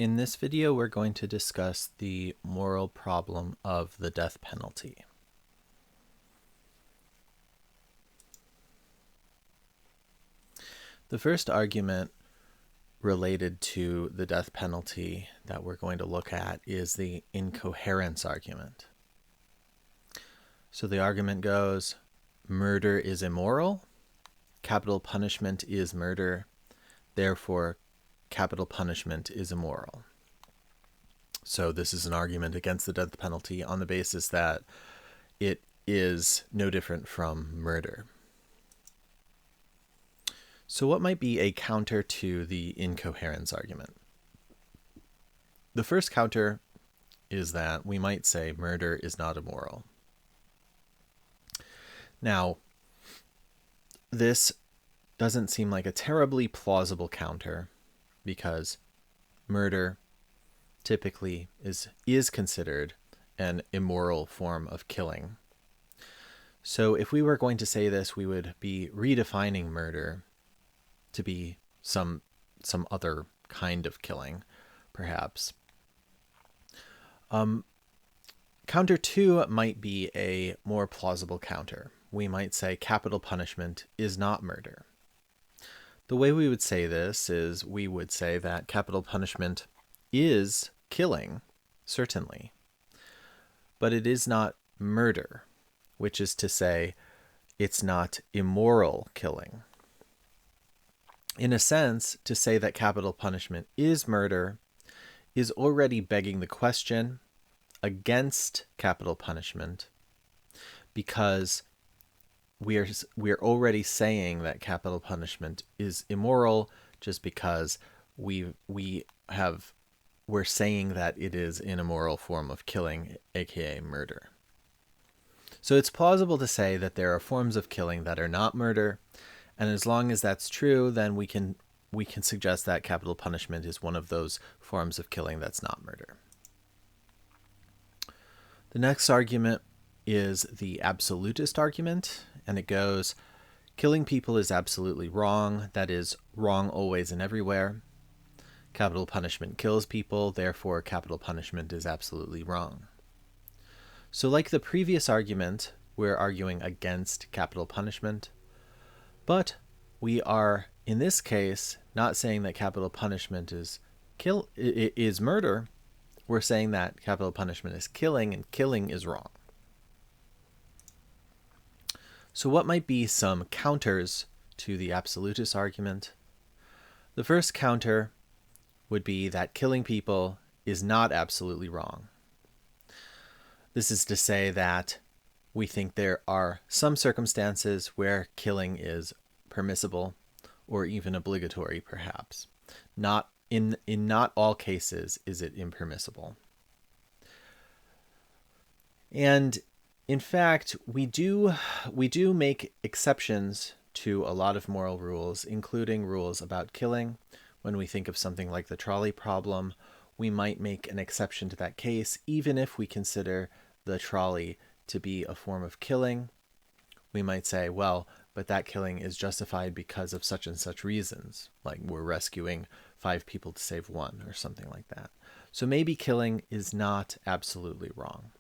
In this video, we're going to discuss the moral problem of the death penalty. The first argument related to the death penalty that we're going to look at is the incoherence argument. So the argument goes, murder is immoral, capital punishment is murder, therefore capital punishment is immoral. So this is an argument against the death penalty on the basis that it is no different from murder. So what might be a counter to the incoherence argument? The first counter is that we might say murder is not immoral. Now, this doesn't seem like a terribly plausible counter because murder typically is considered an immoral form of killing. So if we were going to say this, we would be redefining murder to be some other kind of killing, perhaps. Counter 2 might be a more plausible counter. We might say capital punishment is not murder. The way we would say this is we would say that capital punishment is killing, certainly, but it is not murder, which is to say it's not immoral killing. In a sense, to say that capital punishment is murder is already begging the question against capital punishment because we're already saying that capital punishment is immoral just because we're saying that it is an immoral form of killing, aka murder. So it's plausible to say that there are forms of killing that are not murder, and as long as that's true, then we can suggest that capital punishment is one of those forms of killing that's not murder. The next argument is the absolutist argument, and it goes, killing people is absolutely wrong, that is, wrong always and everywhere. Capital punishment kills people, therefore capital punishment is absolutely wrong. So like the previous argument, we're arguing against capital punishment, but we are, in this case, not saying that capital punishment is murder. We're saying that capital punishment is killing, and killing is wrong. So what might be some counters to the absolutist argument? The first counter would be that killing people is not absolutely wrong. This is to say that we think there are some circumstances where killing is permissible or even obligatory, perhaps. In not all cases is it impermissible. And in fact, we do make exceptions to a lot of moral rules, including rules about killing. When we think of something like the trolley problem, we might make an exception to that case, even if we consider the trolley to be a form of killing. We might say, well, but that killing is justified because of such and such reasons, like we're rescuing 5 people to save 1 or something like that. So maybe killing is not absolutely wrong.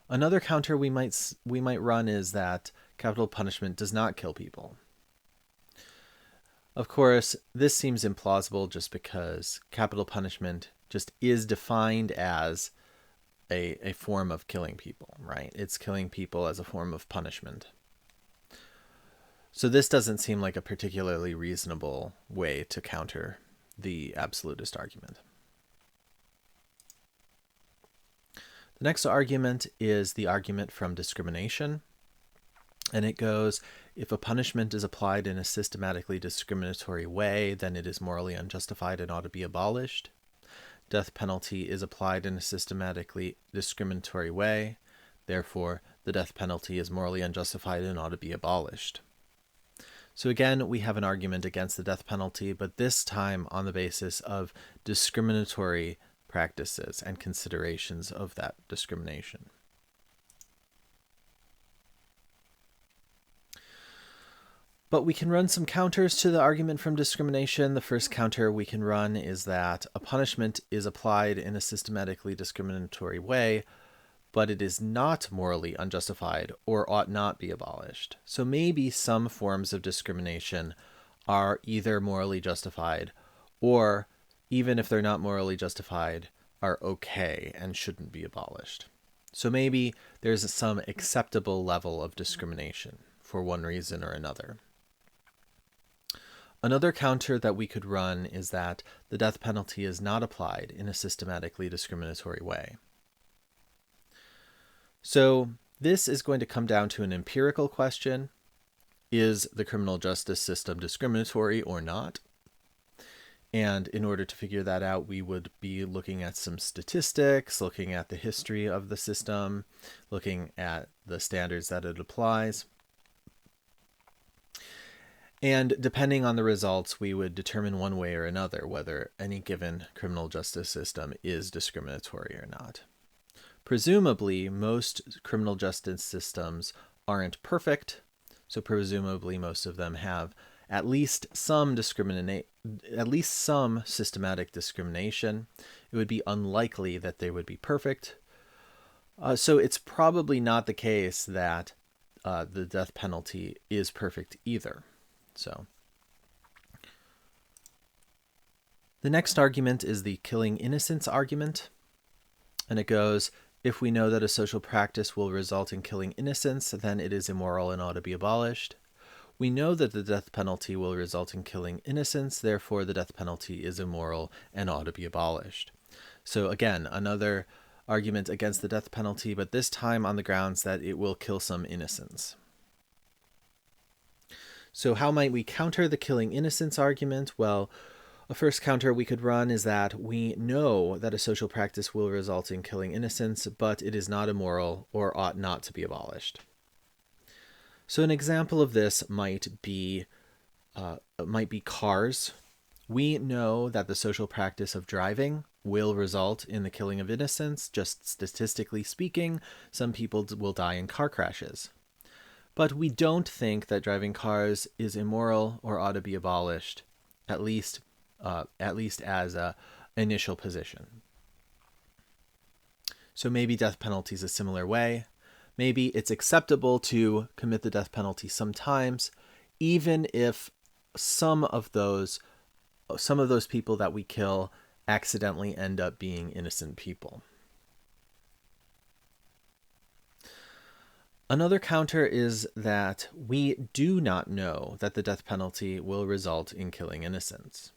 Another counter we might run is that capital punishment does not kill people. Of course, this seems implausible just because capital punishment just is defined as a form of killing people, right? It's killing people as a form of punishment. So this doesn't seem like a particularly reasonable way to counter the absolutist argument. The next argument is the argument from discrimination. And it goes, if a punishment is applied in a systematically discriminatory way, then it is morally unjustified and ought to be abolished. Death penalty is applied in a systematically discriminatory way. Therefore, the death penalty is morally unjustified and ought to be abolished. So again, we have an argument against the death penalty, but this time on the basis of discriminatory practices and considerations of that discrimination. But we can run some counters to the argument from discrimination. The first counter we can run is that a punishment is applied in a systematically discriminatory way, but it is not morally unjustified or ought not be abolished. So maybe some forms of discrimination are either morally justified or, even if they're not morally justified, are okay and shouldn't be abolished. So maybe there's some acceptable level of discrimination for one reason or another. Another counter that we could run is that the death penalty is not applied in a systematically discriminatory way. So this is going to come down to an empirical question. Is the criminal justice system discriminatory or not? And in order to figure that out, we would be looking at some statistics, looking at the history of the system, looking at the standards that it applies. And depending on the results, we would determine one way or another whether any given criminal justice system is discriminatory or not. Presumably, most criminal justice systems aren't perfect, so presumably most of them have at least some systematic discrimination. It would be unlikely that they would be perfect. So it's probably not the case that the death penalty is perfect either. So the next argument is the killing innocents argument. And it goes, if we know that a social practice will result in killing innocents, then it is immoral and ought to be abolished. We know that the death penalty will result in killing innocents, therefore the death penalty is immoral and ought to be abolished. So again, another argument against the death penalty, but this time on the grounds that it will kill some innocents. So how might we counter the killing innocents argument? Well, a first counter we could run is that we know that a social practice will result in killing innocents, but it is not immoral or ought not to be abolished. So an example of this might be cars. We know that the social practice of driving will result in the killing of innocents. Just statistically speaking, some people will die in car crashes. But we don't think that driving cars is immoral or ought to be abolished, at least as an initial position. So maybe death penalty is a similar way. Maybe it's acceptable to commit the death penalty sometimes, even if some of those people that we kill accidentally end up being innocent people. Another counter is that we do not know that the death penalty will result in killing innocents.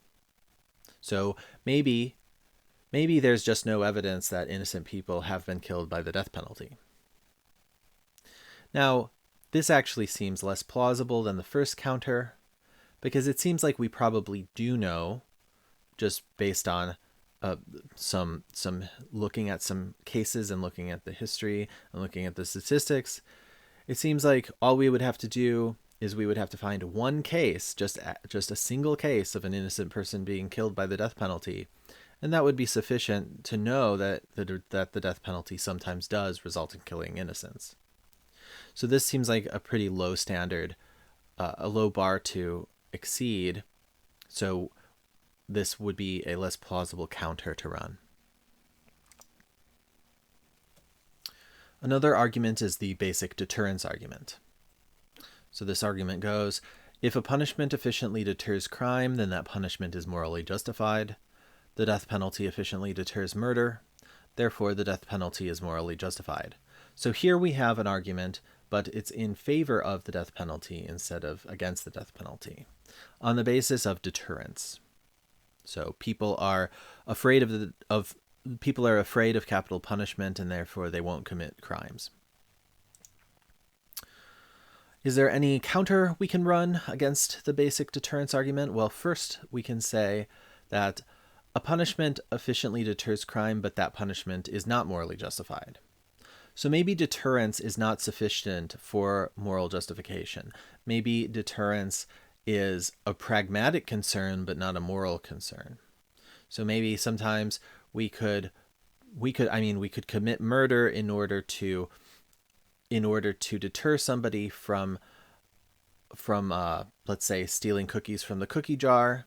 So maybe there's just no evidence that innocent people have been killed by the death penalty. Now, this actually seems less plausible than the first counter, because it seems like we probably do know, just based on some looking at some cases and looking at the history and looking at the statistics. It seems like all we would have to do is we would have to find one case, just a single case of an innocent person being killed by the death penalty, and that would be sufficient to know that the death penalty sometimes does result in killing innocents. So this seems like a pretty low standard, a low bar to exceed. So this would be a less plausible counter to run. Another argument is the basic deterrence argument. So this argument goes, if a punishment efficiently deters crime, then that punishment is morally justified. The death penalty efficiently deters murder. Therefore, the death penalty is morally justified. So here we have an argument, but it's in favor of the death penalty instead of against the death penalty, on the basis of deterrence. So people are afraid of capital punishment, and therefore they won't commit crimes. Is there any counter we can run against the basic deterrence argument? Well, first we can say that a punishment efficiently deters crime, but that punishment is not morally justified. So maybe deterrence is not sufficient for moral justification. Maybe deterrence is a pragmatic concern, but not a moral concern. So maybe sometimes we could commit murder in order to deter somebody from let's say, stealing cookies from the cookie jar.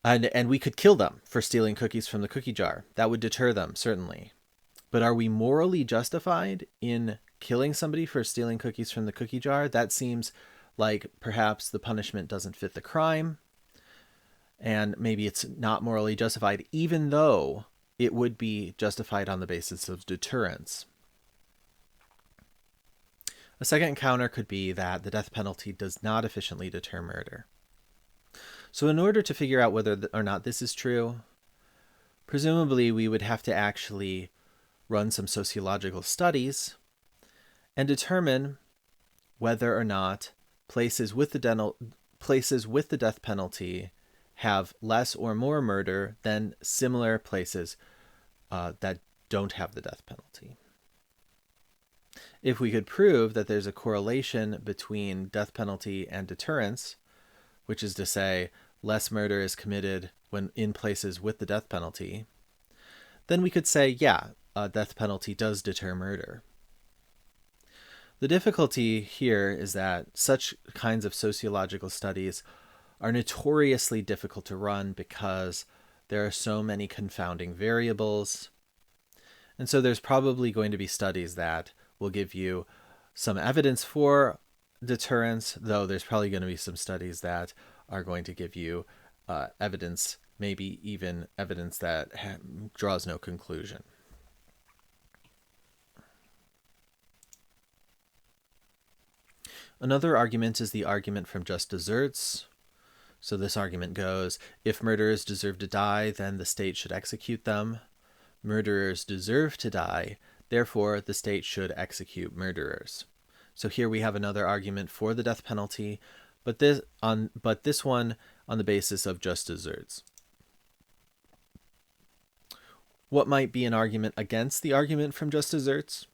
And we could kill them for stealing cookies from the cookie jar. That would deter them, certainly. But are we morally justified in killing somebody for stealing cookies from the cookie jar? That seems like perhaps the punishment doesn't fit the crime, and maybe it's not morally justified, even though it would be justified on the basis of deterrence. A second counter could be that the death penalty does not efficiently deter murder. So in order to figure out whether or not this is true, presumably we would have to actually run some sociological studies and determine whether or not places with the death penalty have less or more murder than similar places that don't have the death penalty. If we could prove that there's a correlation between death penalty and deterrence, which is to say less murder is committed when in places with the death penalty, then we could say, yeah, a death penalty does deter murder. The difficulty here is that such kinds of sociological studies are notoriously difficult to run because there are so many confounding variables. And so there's probably going to be studies that will give you some evidence for deterrence, though there's probably going to be some studies that are going to give you evidence, maybe even evidence that draws no conclusion. Another argument is the argument from just deserts. So this argument goes, if murderers deserve to die, then the state should execute them. Murderers deserve to die, therefore the state should execute murderers. So here we have another argument for the death penalty, but this one on the basis of just deserts. What might be an argument against the argument from just deserts?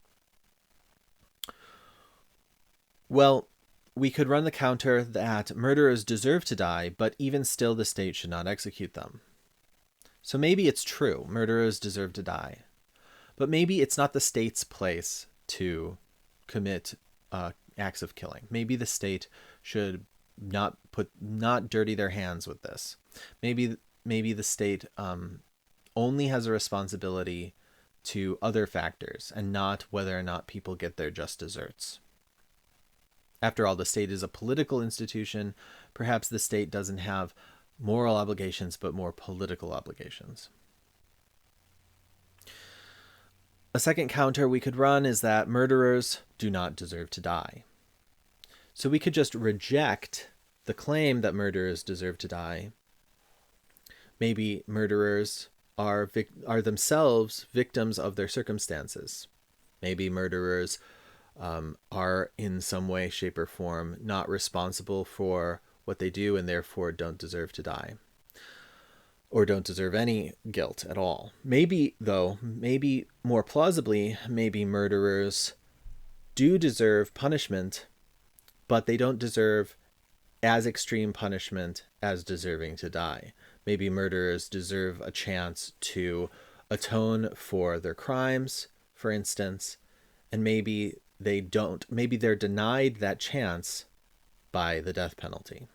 Well, we could run the counter that murderers deserve to die, but even still the state should not execute them. So maybe it's true, murderers deserve to die, but maybe it's not the state's place to commit acts of killing. Maybe the state should not dirty their hands with this. Maybe the state only has a responsibility to other factors and not whether or not people get their just deserts. After all, the state is a political institution. Perhaps the state doesn't have moral obligations, but more political obligations. A second counter we could run is that murderers do not deserve to die. So we could just reject the claim that murderers deserve to die. Maybe murderers are themselves victims of their circumstances. Maybe murderers are in some way, shape, or form not responsible for what they do and therefore don't deserve to die or don't deserve any guilt at all. Maybe more plausibly, maybe murderers do deserve punishment, but they don't deserve as extreme punishment as deserving to die. Maybe murderers deserve a chance to atone for their crimes, for instance, and maybe they don't. Maybe they're denied that chance by the death penalty.